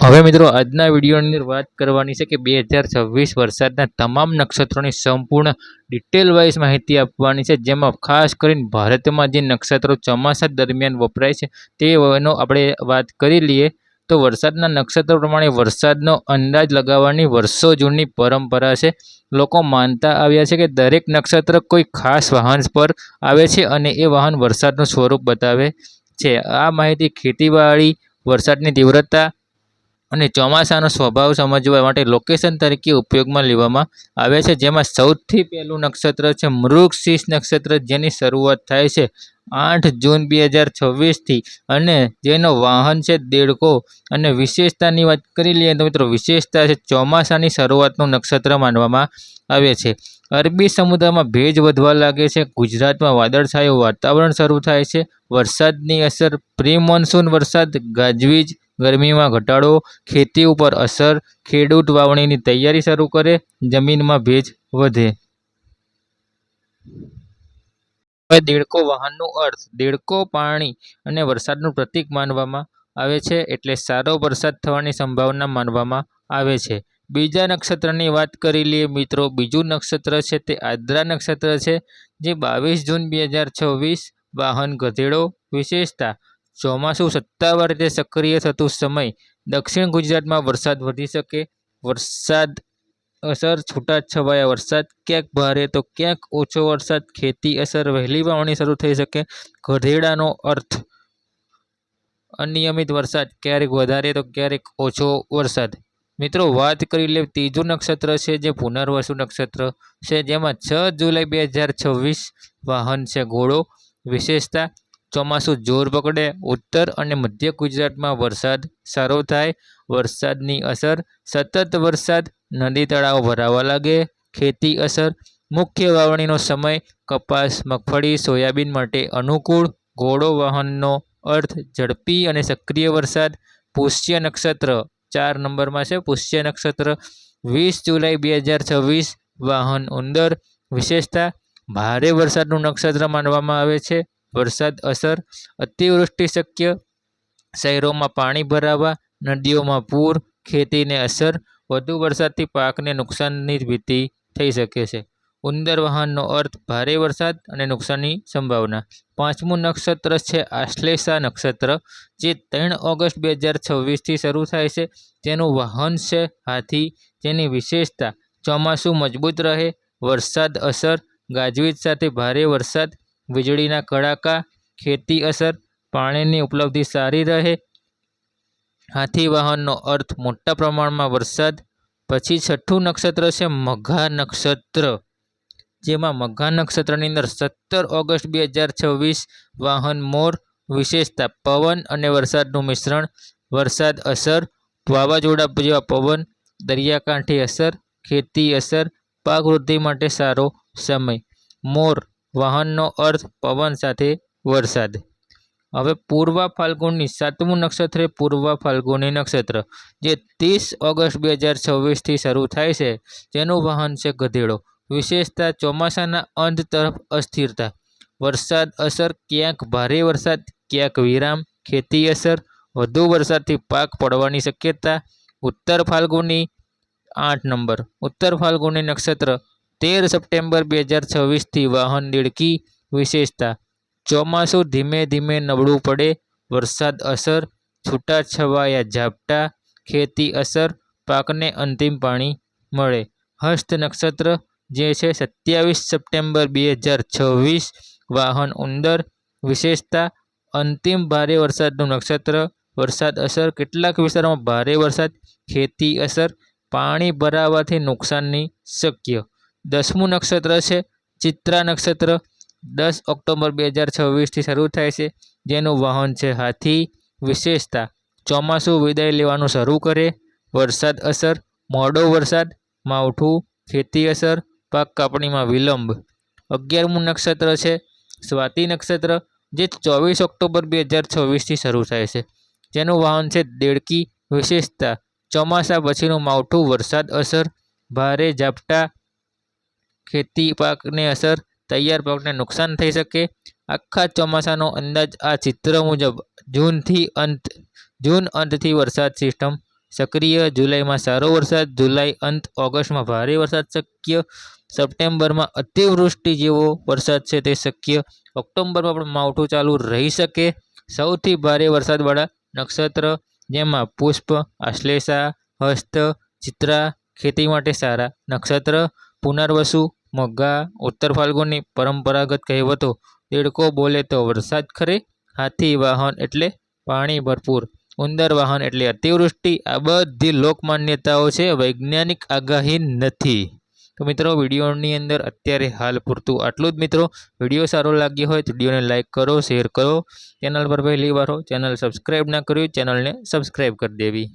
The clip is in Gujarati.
હવે મિત્રો આજના વિડીયોની અંદર વાત કરવાની છે કે 2026 વરસાદના તમામ નક્ષત્રોની સંપૂર્ણ ડિટેલ વાઇઝ માહિતી આપવાની છે, જેમાં ખાસ કરીને ભારતમાં જે નક્ષત્રો ચોમાસા દરમિયાન વપરાય છે તેનો આપણે વાત કરી લઈએ. તો વરસાદના નક્ષત્રો પ્રમાણે વરસાદનો અંદાજ લગાવવાની વર્ષો જૂની પરંપરા છે. લોકો માનતા આવ્યા છે કે દરેક નક્ષત્ર કોઈ ખાસ વાહન પર આવે છે અને એ વાહન વરસાદનું સ્વરૂપ બતાવે છે. આ માહિતી ખેતીવાડી, વરસાદની તીવ્રતા અને ચોમાસાનો સ્વભાવ સમજવા માટે લોકેશન તરીકે ઉપયોગમાં લેવામાં આવે છે, જેમાં સૌથી પહેલું નક્ષત્ર છે મૃગશીર્ષ નક્ષત્ર, જેની શરૂઆત થાય છે 8 જૂન 2026થી અને જેનો વાહન છે દેડકો. અને વિશેષતાની વાત કરી લઈએ તો મિત્રો વિશેષતા છે ચોમાસાની શરૂઆતનું નક્ષત્ર માનવામાં આવે છે. અરબી સમુદ્રમાં ભેજ વધવા લાગે છે, ગુજરાતમાં વાદળછાયું વાતાવરણ શરૂ થાય છે, વરસાદની અસર પ્રી મોન્સૂન વરસાદ, ગાજવીજ, ગરમીમાં ઘટાડો, ખેતી ઉપર અસર, ખેડૂત વાવણીની તૈયારી શરૂ કરે, જમીનમાં ભેજ વધે. હવે દેડકો વાહનનો અર્થ. દેડકો પાણી અને વરસાદનું પ્રતીક માનવામાં આવે છે, એટલે સારો વરસાદ થવાની સંભાવના માનવામાં આવે છે. બીજા નક્ષત્રની વાત કરી લઈએ મિત્રો. બીજું નક્ષત્ર છે તે આદ્રા નક્ષત્ર છે, જે 22 જૂન 2026, વાહન ગધેડો. વિશેષતા: ચોમાસું સત્તાવાર રીતે સક્રિય થતું સમય, દક્ષિણ ગુજરાતમાં વરસાદ વધી શકે. વરસાદ અસર: છૂટાછવાયા વરસાદ, ક્યાંક ભારે તો ક્યાંક ઓછો વરસાદ. ખેતી અસર: વહેલી વાવણી શરૂ થઈ શકે. ગધેડાનો અર્થ અનિયમિત વરસાદ, ક્યારેક વધારે તો ક્યારેક ઓછો વરસાદ. મિત્રો વાત કરી લે ત્રીજું નક્ષત્ર છે જે પુનર્વસુ નક્ષત્ર છે, જેમાં 6 જુલાઈ 2026, વાહન છે ઘોડો. વિશેષતા: ચોમાસું જોર પકડે. ઉત્તર અને મધ્ય ગુજરાતમાં વરસાદ સારો થાય. વરસાદની અસર: સતત વરસાદ, નદી તળાવ ભરાવા લાગે. ખેતી અસર: મુખ્ય વાવણીનો સમય કપાસ, મગફળી, સોયાબીન માટે અનુકૂળ. ઘોડો વાહનનો અર્થ ઝડપી અને સક્રિય વરસાદ. પુષ્ય નક્ષત્ર 4 નંબરમાં છે. પુષ્ય નક્ષત્ર 20 જુલાઈ 2026, વાહન ઉંદર. વિશેષતા: ભારે વરસાદનું નક્ષત્ર માનવામાં આવે છે. વરસાદ અસર: અતિવૃષ્ટિ શક્ય, શહેરોમાં પાણી ભરાવા, નદીઓમાં પૂર. ખેતીને અસર: વધુ વરસાદથી પાકને નુકસાનની ભીતિ થઈ શકે છે. ઉંદર વાહનનો અર્થ ભારે વરસાદ અને નુકસાનની સંભાવના. પાંચમું નક્ષત્ર છે આશ્લેષા નક્ષત્ર, જે 3 ઓગસ્ટ 2026થી શરૂ થાય છે. તેનું વાહન છે હાથી. તેની વિશેષતા: ચોમાસું મજબૂત રહે. વરસાદ અસર: ગાજવીજ સાથે ભારે વરસાદ, વીજળીના કડાકા. ખેતી અસર: પાણીની ઉપલબ્ધિ સારી રહે. હાથી વાહનનો અર્થ મોટા પ્રમાણમાં વરસાદ. પછી છઠ્ઠું નક્ષત્ર છે મઘા નક્ષત્ર, જેમાં મઘા નક્ષત્રની અંદર 17 ઓગસ્ટ 2026, વાહન મોર. વિશેષતા: પવન અને વરસાદનું મિશ્રણ. વરસાદ અસર: વાવાઝોડા જેવા પવન. દરિયાકાંઠે અસર. ખેતી અસર: પાક વૃદ્ધિ માટે સારો સમય. મોર વાહનનો અર્થ પવન સાથે વરસાદ. હવે પૂર્વા ફાલ્ગુની 7મું નક્ષત્ર, પૂર્વા ફાલ્ગુની નક્ષત્ર, જે 30 ઓગસ્ટ 2026થી શરૂ થાય છે. તેનું વાહન છે ગધેડો. વિશેષતા: ચોમાસાના અંત તરફ અસ્થિરતા. વરસાદ અસર: ક્યાંક ભારે વરસાદ, ક્યાંક વિરામ. ખેતી અસર: વધુ વરસાદથી પાક પડવાની શક્યતા. ઉત્તર ફાલ્ગુની 8 નંબર, ઉત્તર ફાલ્ગુની નક્ષત્ર 13 સપ્ટેમ્બર 2026થી, વાહન દેડકી. વિશેષતા: ચોમાસું ધીમે ધીમે નબળું પડે. વરસાદ અસર: છૂટાછવાયા ઝાપટા. ખેતી અસર: પાકને અંતિમ પાણી મળે. હસ્ત નક્ષત્ર, જે છે 27 સપ્ટેમ્બર 2026, વાહન ઉંદર. વિશેષતા: અંતિમ ભારે વરસાદનું નક્ષત્ર. વરસાદ અસર: કેટલાક વિસ્તારોમાં ભારે વરસાદ. ખેતી અસર: પાણી ભરાવાથી નુકસાનની શક્ય. 10મું નક્ષત્ર છે ચિત્રા નક્ષત્ર, 10 ઓક્ટોબર 2026થી શરૂ થાય છે. જેનું વાહન છે હાથી. વિશેષતા: ચોમાસું વિદાય લેવાનું શરૂ કરે. વરસાદ અસર: મોડો વરસાદ. માવઠું. ખેતી અસર: પાક કાપણીમાં વિલંબ. 11મું નક્ષત્ર છે સ્વાતિ નક્ષત્ર, જે 24 ઓક્ટોબર 2026થી શરૂ થાય છે. જેનું વાહન છે દેડકી. વિશેષતા: ચોમાસા પછીનું માવઠું. વરસાદ અસર: ભારે ઝાપટા. ખેતી પાકને અસર: તૈયાર પાકને નુકસાન થઈ શકે. આખા ચોમાસાનો અંદાજ આ ચિત્ર મુજબ જૂન અંતથી વરસાદ સિસ્ટમ સક્રિય, જુલાઈમાં સારો વરસાદ, જુલાઈ અંત ઓગસ્ટમાં ભારે વરસાદ શક્ય, સપ્ટેમ્બરમાં અતિવૃષ્ટિ જેવો વરસાદ છે તે શક્ય, ઓક્ટોબરમાં પણ માવઠું ચાલુ રહી શકે. સૌથી ભારે વરસાદવાળા નક્ષત્ર જેમાં પુષ્પ, આશ્લેષા, હસ્ત, ચિત્રા ખેતી માટે સારા નક્ષત્ર, પુનર્વસુ, મોગા, ઉત્તર ફાલ્ગુની પરંપરાગત કહેવતો, દેડકો બોલે તો વરસાદ ખરે, હાથી વાહન એટલે પાણી ભરપૂર, ઉંદર વાહન એટલે અતિવૃષ્ટિ. આ બધી લોકમાન્યતાઓ છે, વૈજ્ઞાનિક આગાહી નથી. તો મિત્રો વિડીયોની અંદર અત્યારે હાલ પૂરતું આટલું જ. મિત્રો વિડીયો સારો લાગ્યો હોય તો વિડીયોને લાઇક કરો, શેર કરો. ચેનલ પર પહેલી વાર હો, ચેનલ સબસ્ક્રાઈબ ના કર્યું, ચેનલને સબસ્ક્રાઈબ કરી દેવી.